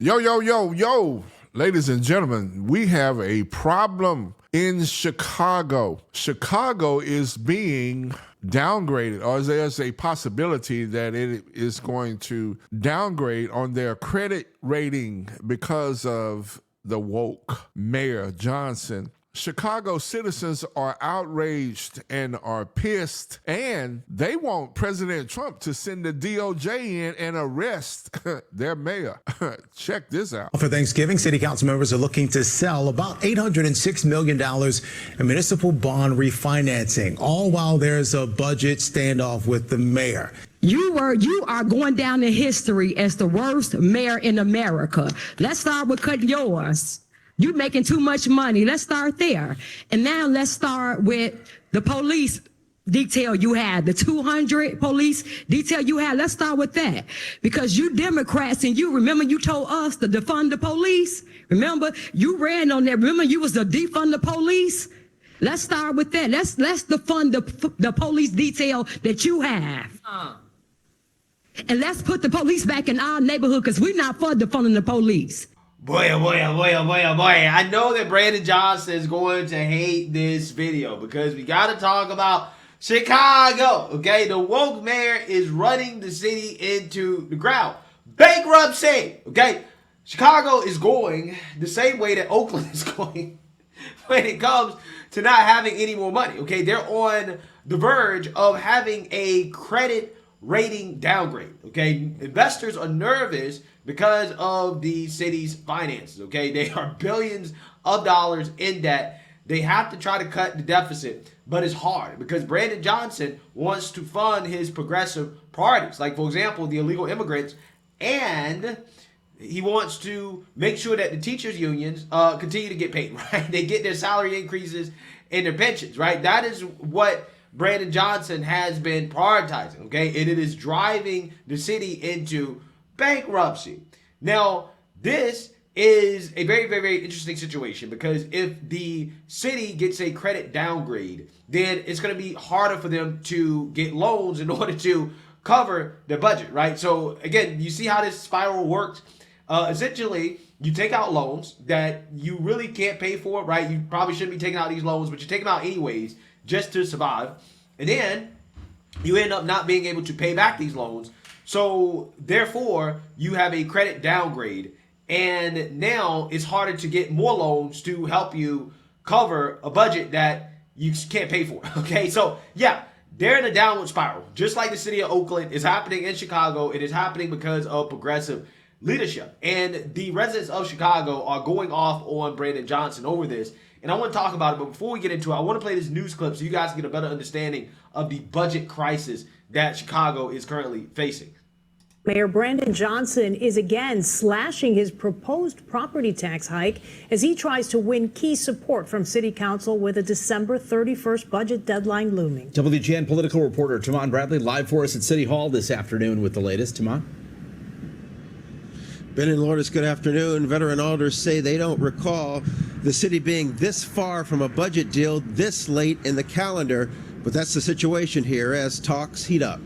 Yo, yo, yo, yo, ladies and gentlemen, we have a problem in Chicago. Chicago is being downgraded, or there's a possibility that it is going to downgrade on their credit rating because of the woke Mayor Johnson. Chicago citizens are outraged and are pissed, and they want President Trump to send the DOJ in and arrest their mayor. Check this out. For Thanksgiving, city council members are looking to sell about $806 million in municipal bond refinancing, all while there's a budget standoff with the mayor. You are going down in history as the worst mayor in America. Let's start with cutting yours. You making too much money. Let's start there. And now let's start with the police detail you had, the 200 police detail you had. Let's start with that. Because you Democrats, and you remember you told us to defund the police. Remember, you ran on that. Remember, you was to defund the police. Let's start with that. Let's defund the police detail that you have. And let's put the police back in our neighborhood, because we're not for defunding the police. Boy. I know that Brandon Johnson is going to hate this video because we got to talk about Chicago, okay? The woke mayor is running the city into the ground. Bankruptcy, okay? Chicago is going the same way that Oakland is going when it comes to not having any more money, okay? They're on the verge of having a credit rating downgrade, okay? Investors are nervous because of the city's finances, okay? They are billions of dollars in debt. They have to try to cut the deficit, but it's hard because Brandon Johnson wants to fund his progressive priorities, like, for example, the illegal immigrants, and he wants to make sure that the teachers' unions continue to get paid, right? They get their salary increases and their pensions, right? That is what Brandon Johnson has been prioritizing, okay? And it is driving the city into bankruptcy. Now, this is a very, very, very interesting situation because if the city gets a credit downgrade, then it's going to be harder for them to get loans in order to cover their budget, right? So, again, you see how this spiral works? Essentially, you take out loans that you really can't pay for, right? You probably shouldn't be taking out these loans, but you take them out anyways just to survive. And then you end up not being able to pay back these loans. So therefore, you have a credit downgrade. And now it's harder to get more loans to help you cover a budget that you can't pay for. Okay, so yeah, they're in a downward spiral. Just like the city of Oakland is happening in Chicago. It is happening because of progressive leadership. And the residents of Chicago are going off on Brandon Johnson over this. And I want to talk about it, but before we get into it, I want to play this news clip so you guys can get a better understanding of the budget crisis that Chicago is currently facing. Mayor Brandon Johnson is again slashing his proposed property tax hike as he tries to win key support from City Council with a December 31st budget deadline looming. WGN political reporter Tamon Bradley live for us at City Hall this afternoon with the latest. Tamon? Ben and Lourdes, good afternoon. Veteran alders say they don't recall the city being this far from a budget deal this late in the calendar, but that's the situation here as talks heat up.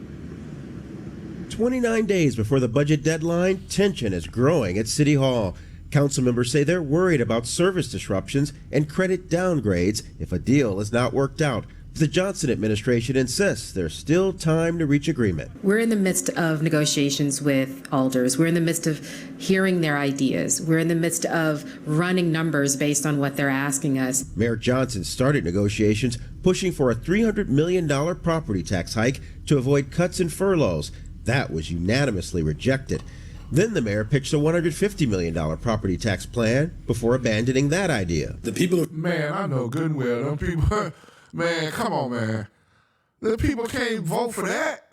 29 days before the budget deadline, tension is growing at City Hall. Council members say they're worried about service disruptions and credit downgrades if a deal is not worked out. The Johnson administration insists there's still time to reach agreement. We're in the midst of negotiations with alders. We're in the midst of hearing their ideas. We're in the midst of running numbers based on what they're asking us. Mayor Johnson started negotiations pushing for a $300 million property tax hike to avoid cuts and furloughs. That was unanimously rejected. Then the mayor pitched a $150 million property tax plan before abandoning that idea. The people, man, I know good and well, them people, man, come on, man. The people can't vote for that.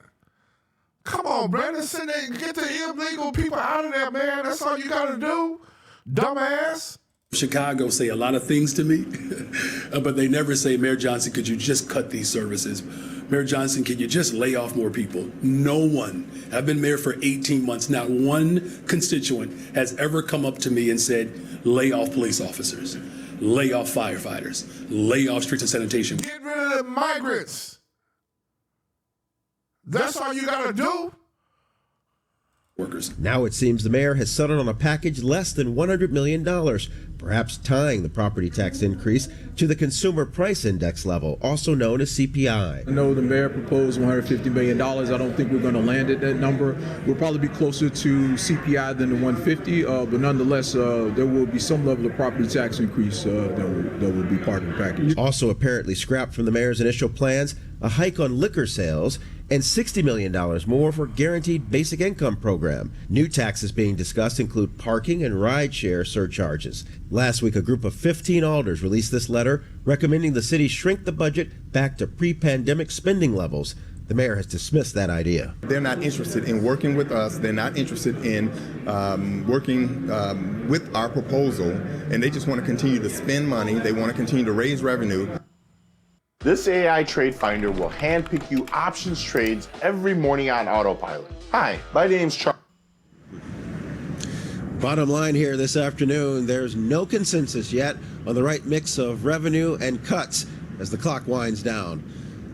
Come on, Brandon, send that, get the illegal people out of there, man. That's all you got to do, dumbass. Chicago say a lot of things to me, but they never say, Mayor Johnson, could you just cut these services? Mayor Johnson, can you just lay off more people? No one. I've been mayor for 18 months. Not one constituent has ever come up to me and said, lay off police officers, lay off firefighters, lay off streets and sanitation. Get rid of the migrants. That's all you got to do. workers. Now it seems the mayor has settled on a package less than $100 million, perhaps tying the property tax increase to the consumer price index level, also known as CPI. I know the mayor proposed $150 million. I don't think we're going to land at that number. We'll probably be closer to CPI than the 150, but nonetheless, there will be some level of property tax increase that will be part of the package. Also apparently scrapped from the mayor's initial plans, a hike on liquor sales, and $60 million more for guaranteed basic income program. New taxes being discussed include parking and rideshare surcharges. Last week, a group of 15 alders released this letter recommending the city shrink the budget back to pre-pandemic spending levels. The mayor has dismissed that idea. They're not interested in working with us. They're not interested in working with our proposal, and they just want to continue to spend money. They want to continue to raise revenue. This AI trade finder will handpick you options trades every morning on autopilot. Hi, my name's Charles. Bottom line here this afternoon, there's no consensus yet on the right mix of revenue and cuts as the clock winds down.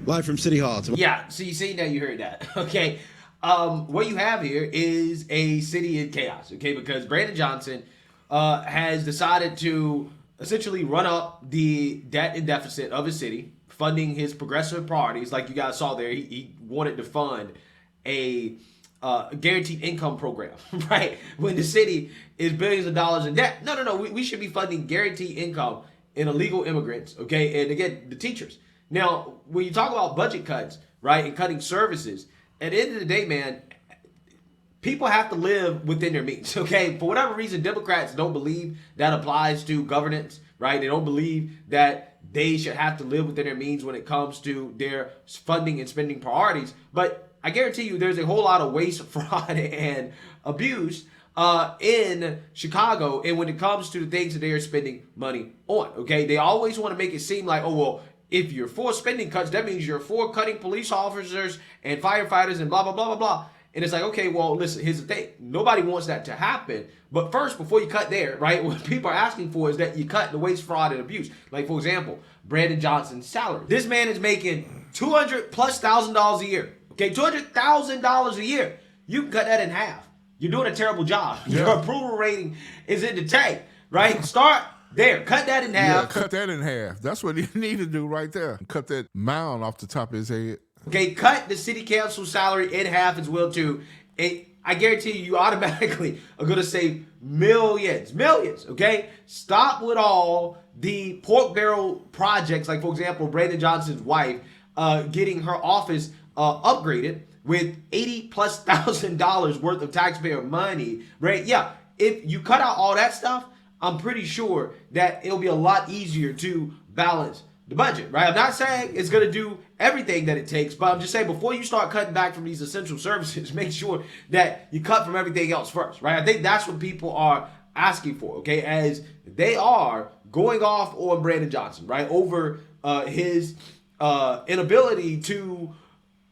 Live from City Hall. Yeah, so you see now, you heard that. Okay, what you have here is a city in chaos. Okay, because Brandon Johnson has decided to essentially run up the debt and deficit of his city, funding his progressive priorities. Like you guys saw there, he wanted to fund a guaranteed income program, right? When the city is billions of dollars in debt. No. We should be funding guaranteed income in illegal immigrants, okay? And again, the teachers. Now, when you talk about budget cuts, right, and cutting services, at the end of the day, man, people have to live within their means, okay? For whatever reason, Democrats don't believe that applies to governance, right? They don't believe that they should have to live within their means when it comes to their funding and spending priorities. But I guarantee you there's a whole lot of waste, fraud, and abuse in Chicago, and when it comes to the things that they are spending money on, okay? They always want to make it seem like, oh, well, if you're for spending cuts, that means you're for cutting police officers and firefighters and blah, blah, blah, blah, blah. And it's like, okay, well, listen, here's the thing. Nobody wants that to happen. But first, before you cut there, right, what people are asking for is that you cut the waste, fraud, and abuse. Like, for example, Brandon Johnson's salary. This man is making $200,000+ a year. Okay, $200,000 a year. You can cut that in half. You're doing a terrible job. Yeah. Your approval rating is in the tank, right? Start there. Cut that in half. Yeah, cut that in half. That's what you need to do right there. Cut that mound off the top of his head. Okay, cut the city council salary in half as well, too. And I guarantee you automatically are going to save millions, okay? Stop with all the pork barrel projects, like, for example, Brandon Johnson's wife getting her office upgraded with $80,000+ worth of taxpayer money, right? Yeah, if you cut out all that stuff, I'm pretty sure that it'll be a lot easier to balance the budget, right? I'm not saying it's going to do everything that it takes, but I'm just saying before you start cutting back from these essential services, make sure that you cut from everything else first, right? I think that's what people are asking for, okay? As they are going off on Brandon Johnson, right? Over his inability to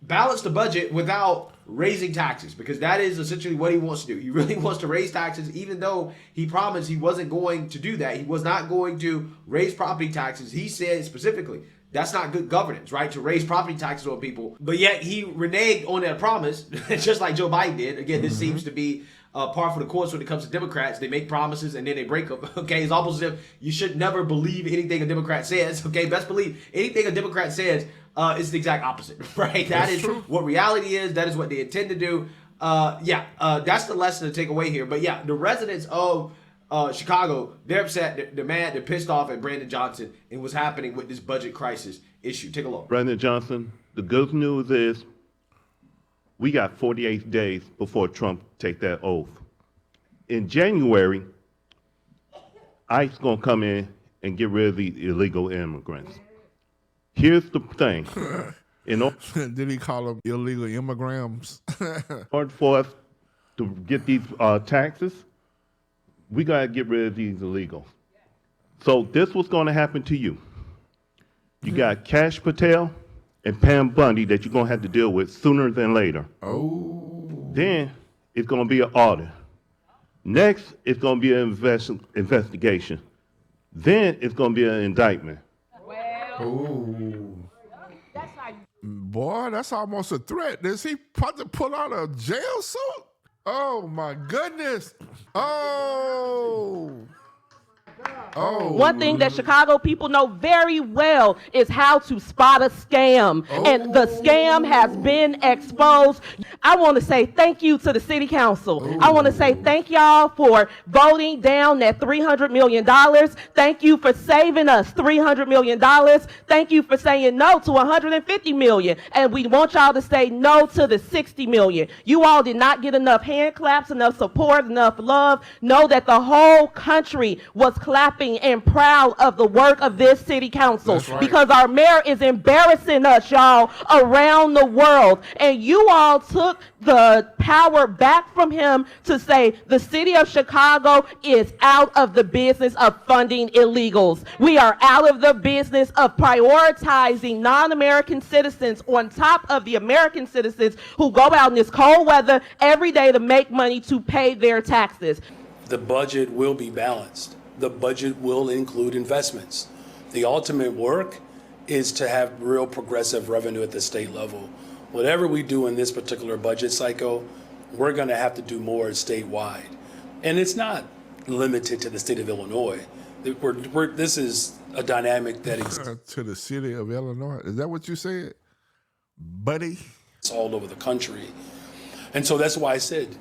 balance the budget without raising taxes, because that is essentially what he wants to do. He really wants to raise taxes, even though he promised he wasn't going to do that. He was not going to raise property taxes. He said specifically, that's not good governance, right? To raise property taxes on people. But yet he reneged on that promise, just like Joe Biden did. Again, this seems to be par for the course when it comes to Democrats. They make promises and then they break them. Okay, it's almost as if you should never believe anything a Democrat says. Okay, best believe anything a Democrat says is the exact opposite, right? That is true. What reality is. That is what they intend to do. That's the lesson to take away here. But yeah, the residents of Chicago, they're upset, they're mad, they're pissed off at Brandon Johnson and what's happening with this budget crisis issue. Take a look. Brandon Johnson, the good news is we got 48 days before Trump take that oath. In January, ICE gonna come in and get rid of the illegal immigrants. Here's the thing. Did he call them illegal immigrants? In order for us to get these taxes, we got to get rid of these illegals. So this was going to happen to you. You got Cash Patel and Pam Bundy that you're going to have to deal with sooner than later. Oh. Then it's going to be an audit. Next, it's going to be an investigation. Then it's going to be an indictment. Oh. Boy, that's almost a threat. Is he about to pull out a jail suit? Oh my goodness. Oh. One thing that Chicago people know very well is how to spot a scam. And the scam has been exposed. I want to say thank you to the city council. I want to say thank y'all for voting down that $300 million. Thank you for saving us $300 million. Thank you for saying no to $150 million. And we want y'all to say no to the $60 million. You all did not get enough hand claps, enough support, enough love. Know that the whole country was clapping and proud of the work of this city council, because our mayor is embarrassing us, y'all, around the world. And you all took the power back from him to say the city of Chicago is out of the business of funding illegals. We are out of the business of prioritizing non-American citizens on top of the American citizens who go out in this cold weather every day to make money to pay their taxes. The budget will be balanced. The budget will include investments. The ultimate work is to have real progressive revenue at the state level. Whatever we do in this particular budget cycle, we're going to have to do more statewide. And it's not limited to the state of Illinois. This is a dynamic that exists to the city of Illinois. Is that what you said, buddy? It's all over the country. And so that's why I said,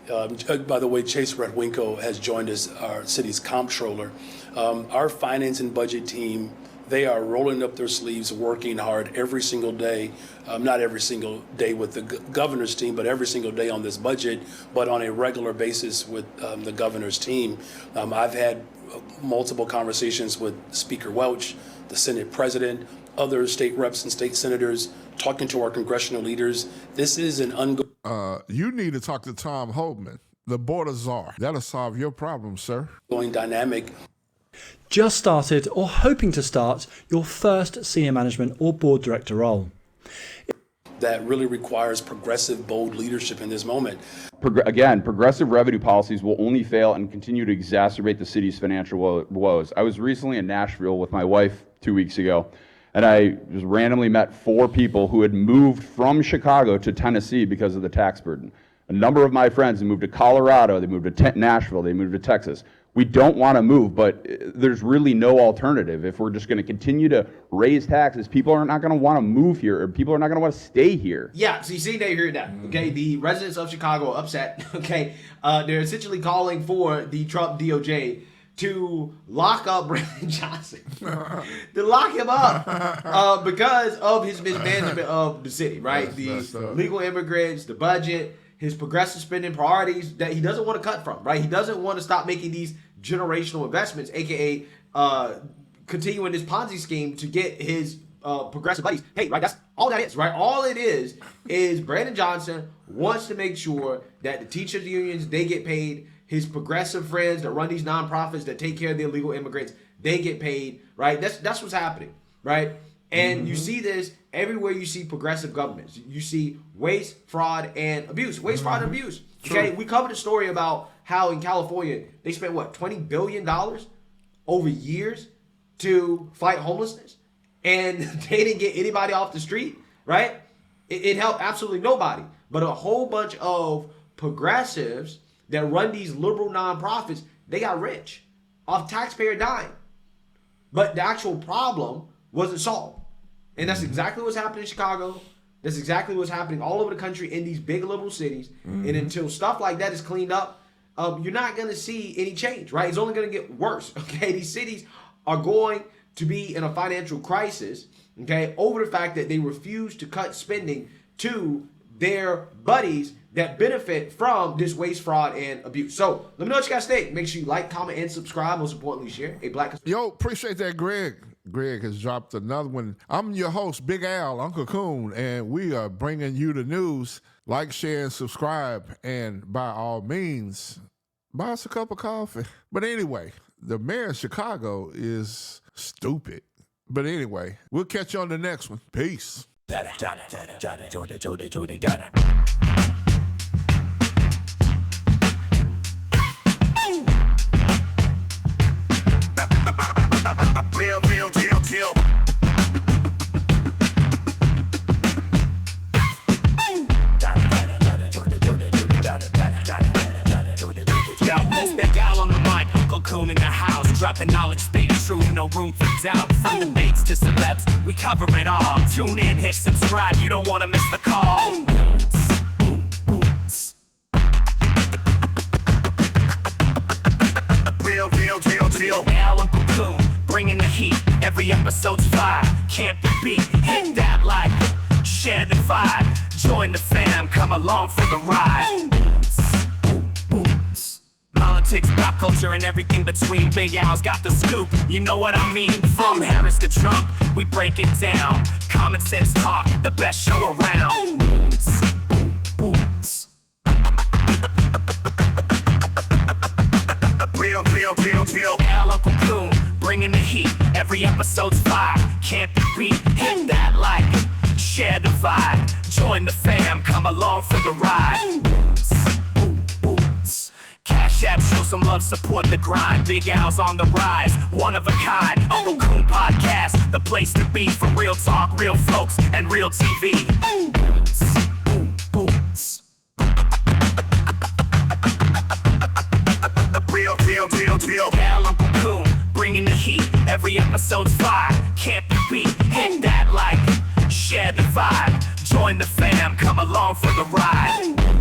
by the way, Chase Redwinko has joined us, our city's comptroller. Our finance and budget team, they are rolling up their sleeves, working hard every single day, not every single day with the governor's team, but every single day on this budget, but on a regular basis with the governor's team. I've had multiple conversations with Speaker Welch, the Senate president, other state reps and state senators, talking to our congressional leaders. This is an ongoing... You need to talk to Tom Homan, the border czar. That'll solve your problem, sir. Dynamic. Just started or hoping to start your first senior management or board director role. That really requires progressive, bold leadership in this moment. Again, progressive revenue policies will only fail and continue to exacerbate the city's financial woes. I was recently in Nashville with my wife 2 weeks ago, and I just randomly met 4 people who had moved from Chicago to Tennessee because of the tax burden. A number of my friends have moved to Colorado, they moved to Nashville, they moved to Texas. We don't want to move, but there's really no alternative. If we're just going to continue to raise taxes, people are not going to want to move here, or people are not going to want to stay here. Yeah, so you see, they heard that. Okay, the residents of Chicago are upset. Okay, they're essentially calling for the Trump DOJ to lock up Brandon Johnson, to lock him up because of his mismanagement of the city, right? The legal immigrants, the budget, his progressive spending priorities that he doesn't want to cut from, right? He doesn't want to stop making these generational investments, aka continuing this Ponzi scheme to get his progressive buddies. Hey, right? That's all that is, right? All it is Brandon Johnson wants to make sure that the teachers unions, they get paid. His progressive friends that run these nonprofits that take care of the illegal immigrants, they get paid, right? That's what's happening, right? And you see this everywhere you see progressive governments. You see waste, fraud, and abuse. Waste, fraud, and abuse. Okay, we covered a story about how in California, they spent, what, $20 billion over years to fight homelessness? And they didn't get anybody off the street, right? It helped absolutely nobody. But a whole bunch of progressives that run these liberal nonprofits, they got rich off taxpayer dime. But the actual problem wasn't solved. And that's exactly what's happening in Chicago. That's exactly what's happening all over the country in these big liberal cities. And until stuff like that is cleaned up, you're not going to see any change, right? It's only going to get worse, okay? These cities are going to be in a financial crisis, okay, over the fact that they refuse to cut spending to their buddies that benefit from this waste, fraud, and abuse. So let me know what you guys think. Make sure you like, comment, and subscribe. Most importantly, share. Yo, appreciate that, Greg. Greg has dropped another one. I'm your host, Big Al, UncleCoon, and we are bringing you the news. Like, share, and subscribe, and by all means, buy us a cup of coffee. But anyway, the mayor of Chicago is stupid. But anyway, we'll catch you on the next one. Peace. Real deal. in the house, dropping knowledge, stay true, no room for doubt. From debates to celebs, we cover it all. Tune in, hit subscribe, you don't wanna miss the call. Real, UncleCoon, bringing the heat. Every episode's fire, can't be beat. Hit that like, share the vibe. Join the fam, come along for the ride. Politics, pop culture, and everything between. Big Al's got the scoop, you know what I mean. From Harris to Trump, we break it down. Common sense talk, the best show around. Real, UncleCoon, bringing the heat. Every episode's fire, can't be beat. Hit that like, share the vibe. Join the fam, come along for the ride. Cash App, show some love, support the grind. Big Al's on the rise, one of a kind. UncleCoon podcast, the place to be for real talk, real folks, and real TV. Real, UncleCoon, bringing the heat. Every episode's fire, can't be beat. Hit that like, share the vibe. Join the fam, come along for the ride.